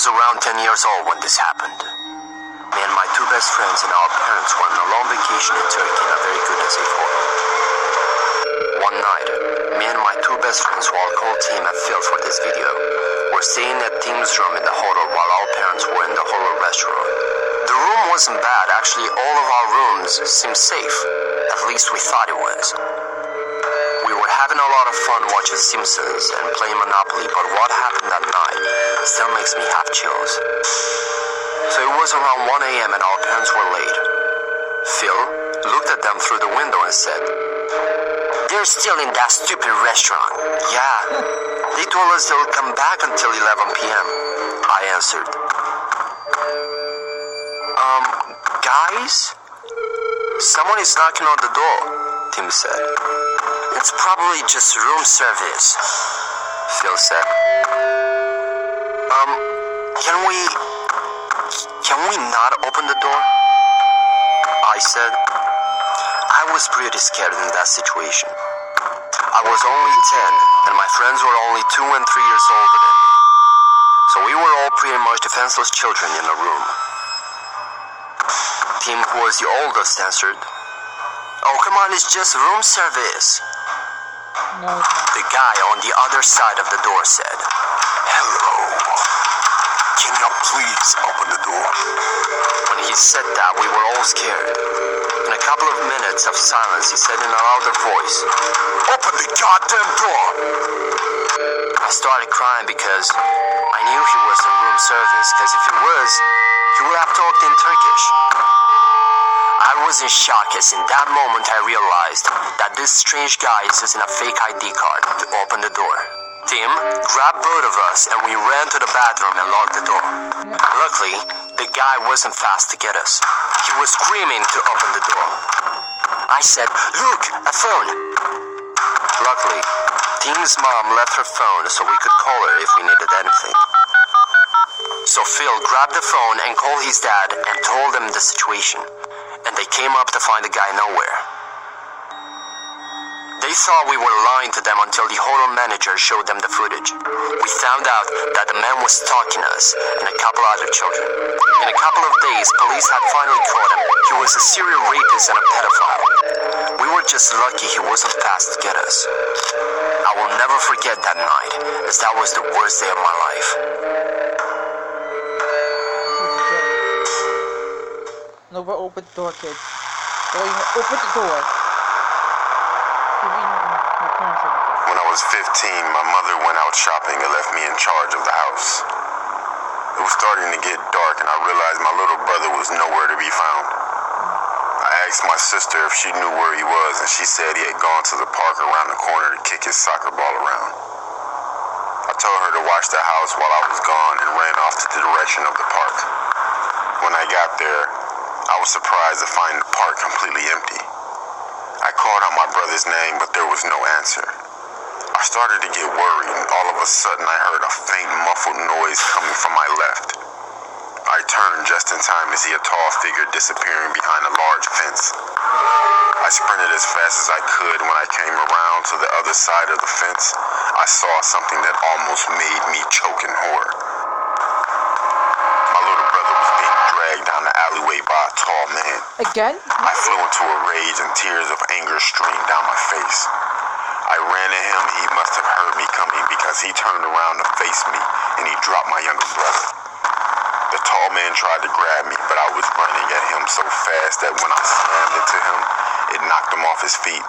was around 10 years old when this happened. Me and my two best friends and our parents were on a long vacation in Turkey in a very good and safe hotel. One night, me and my two best friends, who I'll call Tim and Phil for this video, were staying at Tim's room in the hotel while our parents were in the hotel restaurant. The room wasn't bad. Actually, all of our rooms seemed safe. At least we thought it was. We were having a lot of fun watching Simpsons and playing Monopoly, but what happened that night still makes me have chills. So it was around 1 a.m. and our parents were late. Phil looked at them through the window and said, "They're still in that stupid restaurant." "Yeah, they told us they'll come back until 11 p.m. I answered. Guys? Someone is knocking on the door," Tim said. "It's probably just room service," Phil said. Can we not open the door?" I said. I was pretty scared in that situation. I was only 10, and my friends were only 2 and 3 years older than me. So we were all pretty much defenseless children in the room. Tim, who was the oldest, answered, "Oh, come on, it's just room service." No. The guy on the other side of the door said, "Hello. Can you please open the door?" When he said that, we were all scared. In a couple of minutes of silence, he said in a louder voice, "Open the goddamn door!" I started crying because I knew he was in room service, because if he was, he would have talked in Turkish. I was in shock as in that moment I realized that this strange guy is using a fake ID card to open the door. Tim grabbed both of us and we ran to the bathroom and locked the door. Luckily, the guy wasn't fast to get us. He was screaming to open the door. I said, "Look, a phone." Luckily, Tim's mom left her phone so we could call her if we needed anything. So Phil grabbed the phone and called his dad and told him the situation. And they came up to find the guy nowhere. They thought we were lying to them until the hotel manager showed them the footage. We found out that the man was stalking us and a couple other children. In a couple of days, police had finally caught him. He was a serial rapist and a pedophile. We were just lucky he wasn't fast to get us. I will never forget that night, as that was the worst day of my life. Nobody open the door, kids. Open the door. When I was 15, my mother went out shopping and left me in charge of the house. It was starting to get dark and I realized my little brother was nowhere to be found. I asked my sister if she knew where he was and she said he had gone to the park around the corner to kick his soccer ball around. I told her to watch the house while I was gone and ran off to the direction of the park. When I got there, I was surprised to find the park completely empty. I called out my brother's name, but there was no answer. I started to get worried, and all of a sudden I heard a faint muffled noise coming from my left. I turned just in time to see a tall figure disappearing behind a large fence. I sprinted as fast as I could. When I came around to the other side of the fence, I saw something that almost made me choke in horror. My little brother was being dragged down the alleyway by a tall man. Again? I flew into a rage and tears of anger streamed down my face. I ran at him. He must have heard me coming because he turned around to face me and he dropped my younger brother. The tall man tried to grab me, but I was running at him so fast that when I slammed into him, it knocked him off his feet.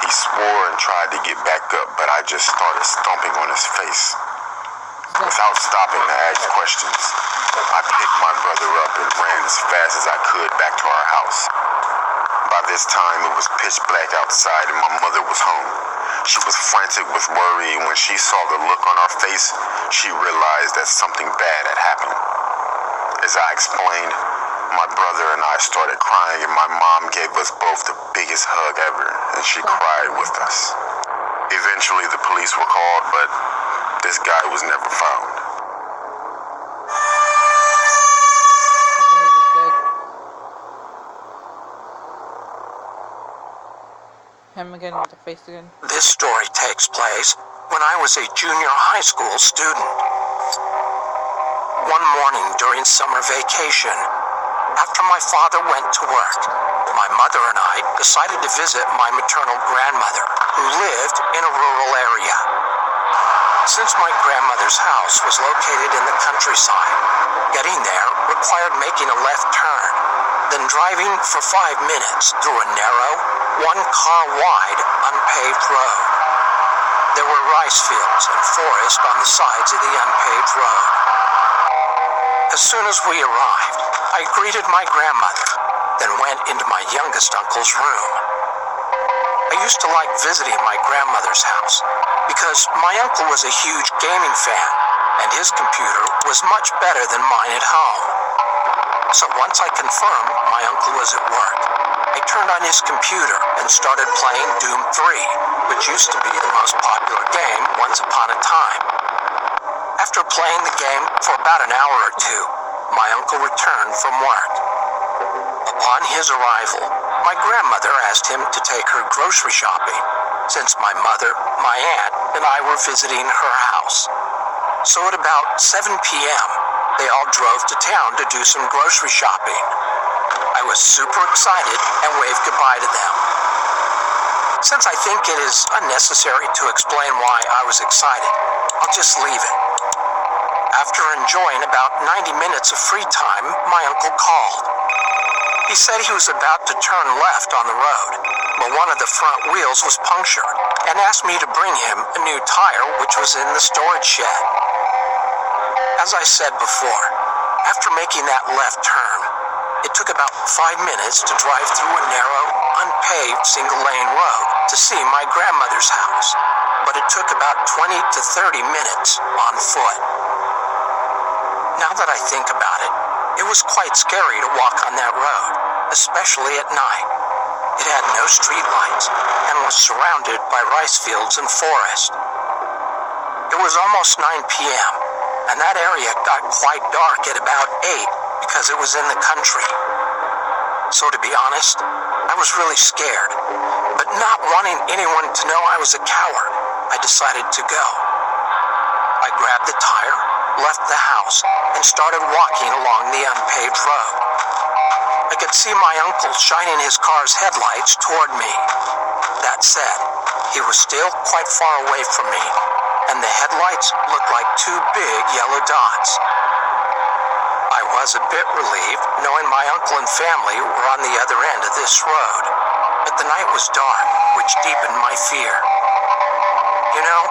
He swore and tried to get back up, but I just started stomping on his face. Without stopping to ask questions, I picked my brother up and ran as fast as I could back to our house. By this time, it was pitch black outside and my mother was home. She was frantic with worry, and when she saw the look on our face, she realized that something bad had happened. As I explained, my brother and I started crying, and my mom gave us both the biggest hug ever, and she cried with us. Eventually, the police were called, but this guy was never found. Him again with the face again. This story takes place when I was a junior high school student. one morning during summer vacation. After my father went to work, my mother and I decided to visit my maternal grandmother, who lived in a rural area. Since my grandmother's house was located in the countryside, getting there required making a left turn, then driving for 5 minutes through a narrow, one-car-wide, unpaved road. There were rice fields and forest on the sides of the unpaved road. As soon as we arrived, I greeted my grandmother, then went into my youngest uncle's room. I used to like visiting my grandmother's house because my uncle was a huge gaming fan, and his computer was much better than mine at home. So once I confirmed my uncle was at work, I turned on his computer and started playing Doom 3, which used to be the most popular game once upon a time. After playing the game for about an hour or two, my uncle returned from work. Upon his arrival, my grandmother asked him to take her grocery shopping, since my mother, my aunt, and I were visiting her house. So at about 7 p.m., they all drove to town to do some grocery shopping. I was super excited and waved goodbye to them. Since I think it is unnecessary to explain why I was excited, I'll just leave it. After enjoying about 90 minutes of free time, my uncle called. He said he was about to turn left on the road, but one of the front wheels was punctured, and asked me to bring him a new tire which was in the storage shed. As I said before, after making that left turn, it took about 5 minutes to drive through a narrow, unpaved single-lane road to see my grandmother's house, but it took about 20 to 30 minutes on foot. Now that I think about it, it was quite scary to walk on that road, especially at night. It had no streetlights and was surrounded by rice fields and forest. It was almost 9 p.m., and that area got quite dark at about 8 because it was in the country. So to be honest, I was really scared, but not wanting anyone to know I was a coward, I decided to go. I grabbed the tire, left the house, and started walking along the unpaved road. I could see my uncle shining his car's headlights toward me. That said, he was still quite far away from me, and the headlights looked like 2 big yellow dots. I was a bit relieved knowing my uncle and family were on the other end of this road, but the night was dark, which deepened my fear. You know,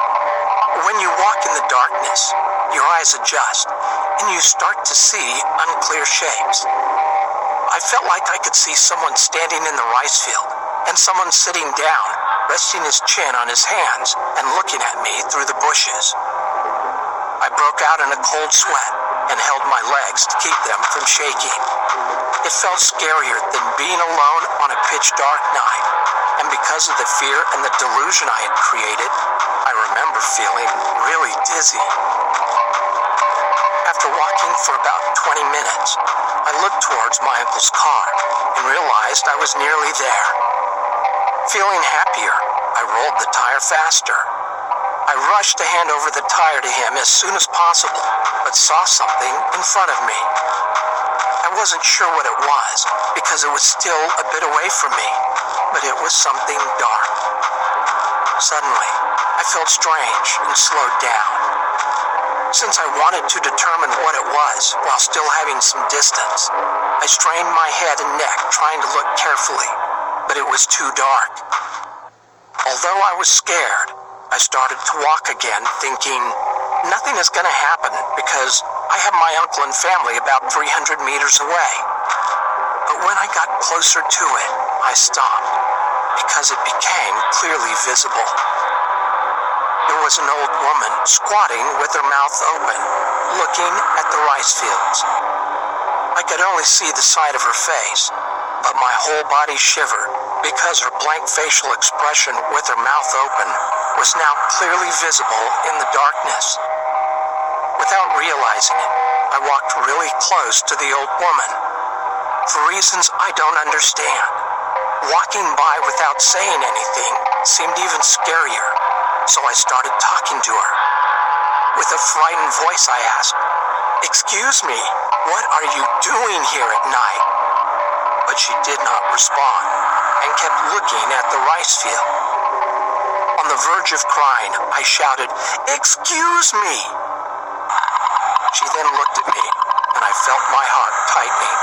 when you walk in the darkness, your eyes adjust, and you start to see unclear shapes. I felt like I could see someone standing in the rice field, and someone sitting down, resting his chin on his hands, and looking at me through the bushes. I broke out in a cold sweat, and held my legs to keep them from shaking. It felt scarier than being alone on a pitch-dark night, and because of the fear and the delusion I had created, I remember feeling really dizzy. After walking for about 20 minutes, I looked towards my uncle's car and realized I was nearly there. Feeling happier, I rolled the tire faster. I rushed to hand over the tire to him as soon as possible, but saw something in front of me. I wasn't sure what it was, because it was still a bit away from me, but it was something dark. Suddenly, I felt strange and slowed down. Since I wanted to determine what it was while still having some distance, I strained my head and neck trying to look carefully, but it was too dark. Although I was scared, I started to walk again, thinking, nothing is going to happen because I have my uncle and family about 300 meters away. But when I got closer to it, I stopped because it became clearly visible. There was an old woman squatting with her mouth open, looking at the rice fields. I could only see the side of her face, but my whole body shivered because her blank facial expression with her mouth open was now clearly visible in the darkness. Without realizing it, I walked really close to the old woman. For reasons I don't understand, walking by without saying anything seemed even scarier, so I started talking to her. With a frightened voice I asked, "Excuse me, what are you doing here at night?" But she did not respond and kept looking at the rice field. On the verge of crying, I shouted, "Excuse me!" She then looked at me, and I felt my heart tightening.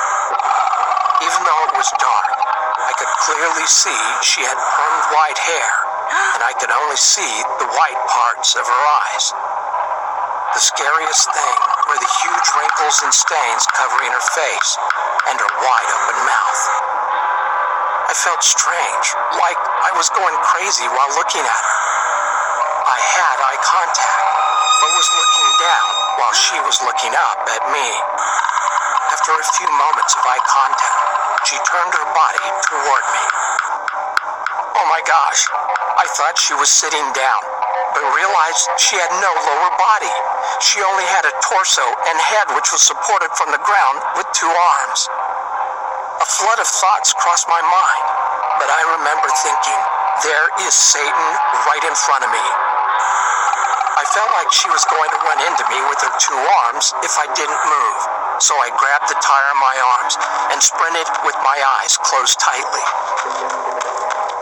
Even though it was dark, I could clearly see she had permed white hair, and I could only see the white parts of her eyes. The scariest thing were the huge wrinkles and stains covering her face and her wide-open mouth. I felt strange, like I was going crazy while looking at her. I had eye contact, but was looking down while she was looking up at me. After a few moments of eye contact, she turned her body toward me. Oh my gosh, I thought she was sitting down, but realized she had no lower body. She only had a torso and head which was supported from the ground with 2 arms. A flood of thoughts crossed my mind, but I remember thinking, there is Satan right in front of me. I felt like she was going to run into me with her 2 arms if I didn't move, so I grabbed the tire in my arms and sprinted with my eyes closed tightly.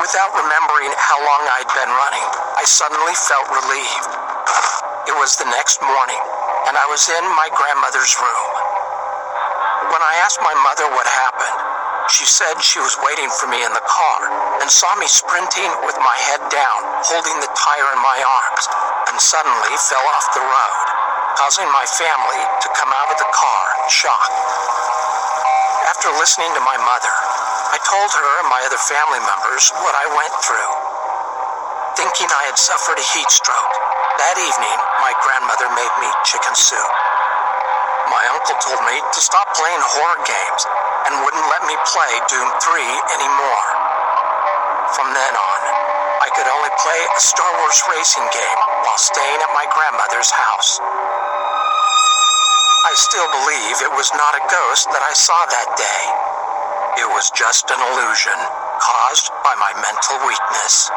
Without remembering how long I'd been running, I suddenly felt relieved. It was the next morning, and I was in my grandmother's room. When I asked my mother what happened, she said she was waiting for me in the car and saw me sprinting with my head down, holding the tire in my arms, and suddenly fell off the road, causing my family to come out of the car in shock. After listening to my mother, I told her and my other family members what I went through. Thinking I had suffered a heat stroke, that evening my grandmother made me chicken soup. My uncle told me to stop playing horror games and wouldn't let me play Doom 3 anymore. From then on, I could only play a Star Wars racing game while staying at my grandmother's house. I still believe it was not a ghost that I saw that day. It was just an illusion caused by my mental weakness.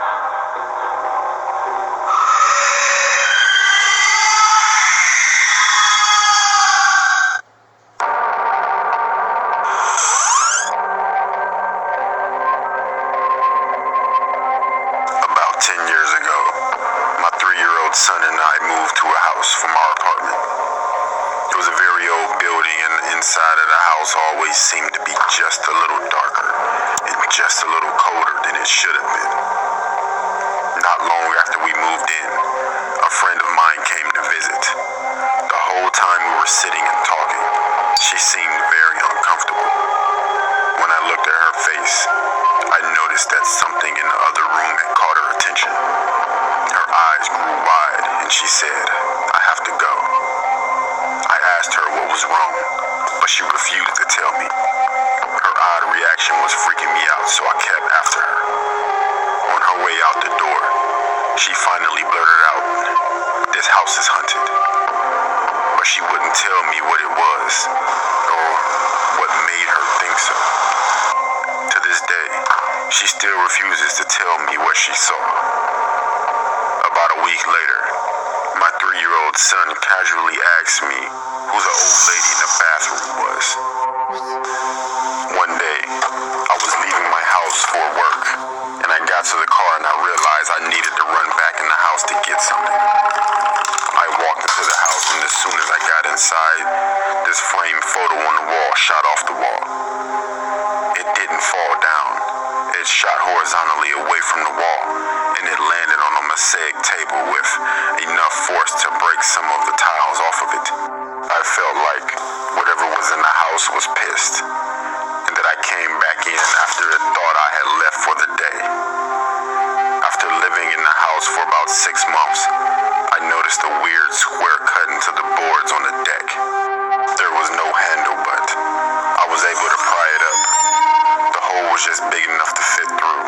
About 10 years ago, my 3-year-old son and I moved to a house from our apartment. It was a very old building, and the inside of the house always seemed to be just a little darker and just a little colder than it should have been. Not long after we moved in, a friend of mine came to visit. The whole time we were sitting and talking, she seemed very uncomfortable. When I looked at her face, I noticed that something in the other room had caught her attention. Her eyes grew wide, and she said, "I have to go." I asked her what was wrong, but she refused to tell me. Her odd reaction was freaking me out, so I kept after her. On her way out the door, she finally blurted out, "This house is haunted." But she wouldn't tell me what it was, or what made her think so. To this day, she still refuses to tell me what she saw. About a week later, my 3-year-old son casually asked me who the old lady in the bathroom was. One day, I was leaving my house for work, and I got to the car and I realized I needed to run back in the house to get something. I walked into the house, and as soon as I got inside, this framed photo on the wall shot off the wall. It didn't fall down. It shot horizontally away from the wall, and it landed on a mosaic table with enough force to break some of the tiles off of it. I felt like whatever was in the house was pissed, and that I came back in after it thought I had left for the day. After living in the house for about 6 months, I noticed a weird square cut into the boards on the deck. There was no handle, but I was able to pry it up. The hole was just big enough to fit through,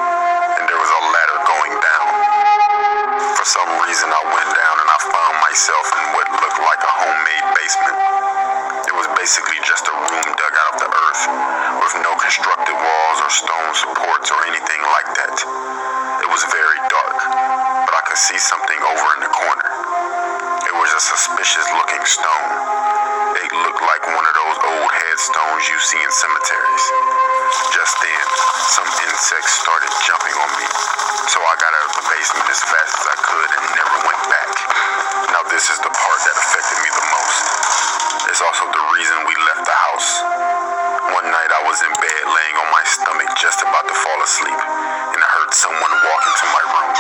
and there was a ladder going down. For some reason, I went down and I found myself in what looked like a homemade basement. It was basically just a room dug out of the earth, with no constructed walls or stone supports or anything like that. It was very dark, but I could see something over in the corner. It was a suspicious looking stone. It looked like one of those old headstones you see in cemeteries. Just then, some insects started jumping on me, so I got out of the basement as fast as I could and never went back. Now this is the part that affected me the most. It's also the reason we left the house. One night I was in bed laying on my stomach just about to fall asleep, and I heard someone walk into my room.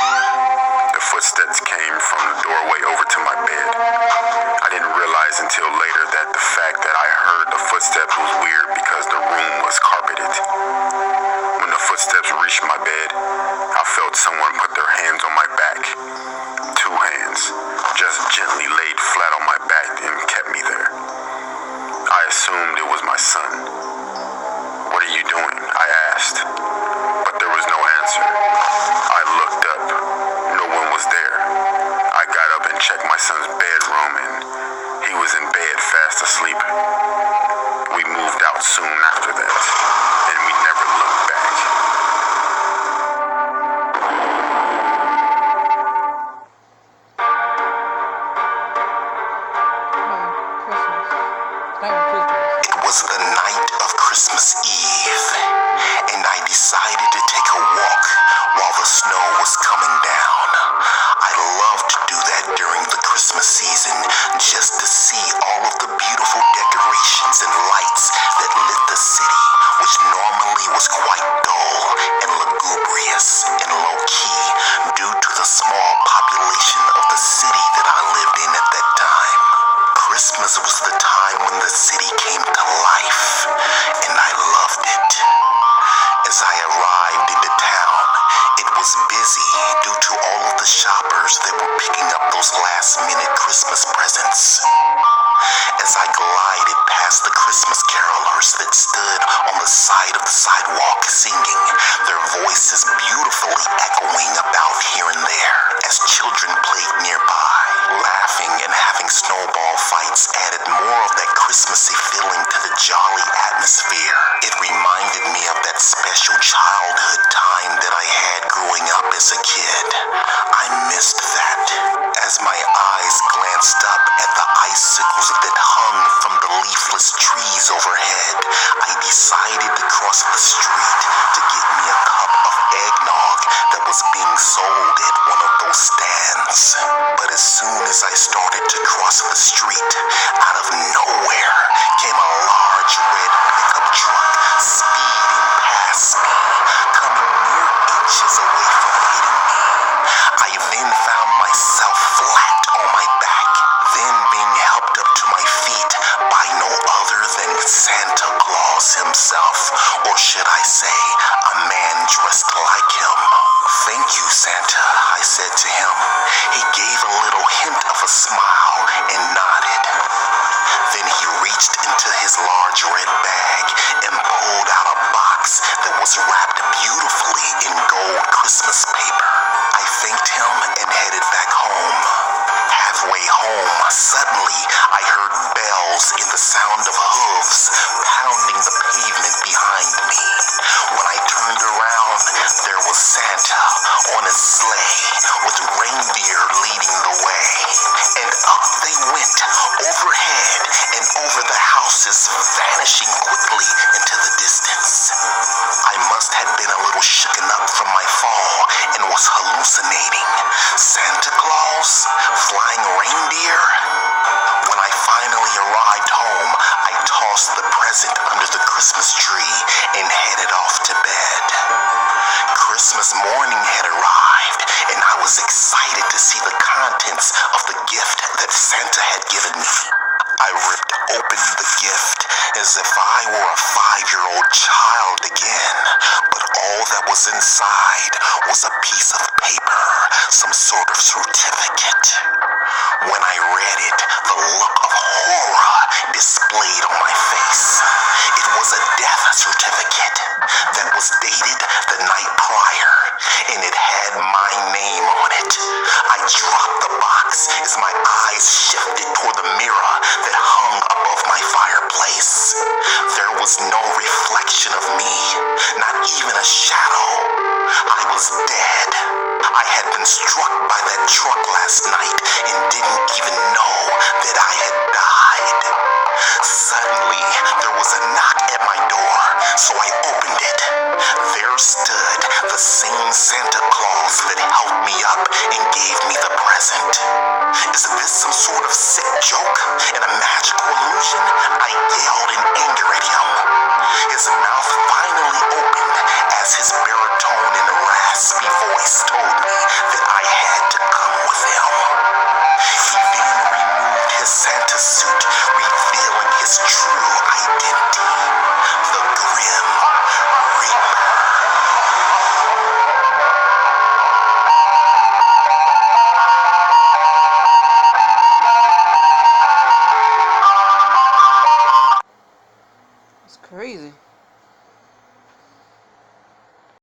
The footsteps came from the doorway over to my bed. I didn't realize until later that the fact that I heard the footsteps was weird because the room was carpeted. When the footsteps reached my bed, I felt someone put their hands on my back. 2 hands, just gently laid flat on my back and kept me there. I assumed it was my son. "What are you doing?" I asked, but there was no answer. I looked up. No one was there. I got up and checked my son's bedroom, and he was in bed fast asleep. We moved out soon after that, and we never looked back. It was the night of Christmas Eve, and I decided to take a walk while the snow was coming down. I love to do that during the Christmas season, just to see all of the beautiful decorations and lights that lit the city, which normally was quite dull and lugubrious and low-key due to the small population of the city that I lived in at that time. Christmas was the time when the city came to life, and I loved it. As I arrived into town, it was busy due to all of the shoppers that were picking up those last-minute Christmas presents. As I glided past the Christmas carolers that stood on the side of the sidewalk singing, their voices beautifully echoing about here and there, as children played nearby, laughing and having snowball fights added more of that Christmassy feeling to the jolly atmosphere. It reminded me of that special childhood time that I had growing up as a kid. I missed that. As my eyes glanced up at the icicles that hung from the leafless trees overhead, I decided to cross the street to get me a cup of eggnog that was being sold at one of those stands. But as soon as I started to cross the street, out of nowhere came a large red pickup truck speeding past me, coming mere inches away from hitting me. I then found myself flat on my back, then being helped up to my feet by no other than Santa Claus himself, or should I say, a man dressed like him. "Thank you, Santa," I said to him. He gave a little hint of a smile and nodded. Then he reached into his large red bag and pulled out a box that was wrapped beautifully in gold Christmas paper. I thanked him and headed back home. Halfway home, suddenly I heard bells and the sound of hooves pounding the pavement behind me. When I turned around, there was Santa on his sleigh with reindeer leading the way. And up they went, overhead and over the houses, vanishing quickly into the distance. I must have been a little shooken up from my fall and was hallucinating. Santa Claus? Flying reindeer? When I finally arrived home, I tossed the present under the Christmas tree and headed off to bed. Christmas morning had arrived, and I was excited to see the contents of the gift that Santa had given me. I ripped open the gift as if I were a 5-year-old child again, but all that was inside was a piece of paper, some sort of certificate. When I read it, the look of horror displayed on my face. It was a death certificate that was dated the night prior, and it had my name on it. I dropped the box as my eyes shifted toward the mirror that hung above my fireplace. There was no reflection of me, not even a shadow. I was dead. I had been struck by that truck last night and didn't even know the same Santa Claus that helped me up and gave me the present. Is this some sort of sick joke and a magical illusion? I yelled in anger at him. His mouth finally opened as his baritone and raspy voice told me that I had to come with him. He then removed his Santa suit, revealing his true identity, the Grim Reaper. It's crazy.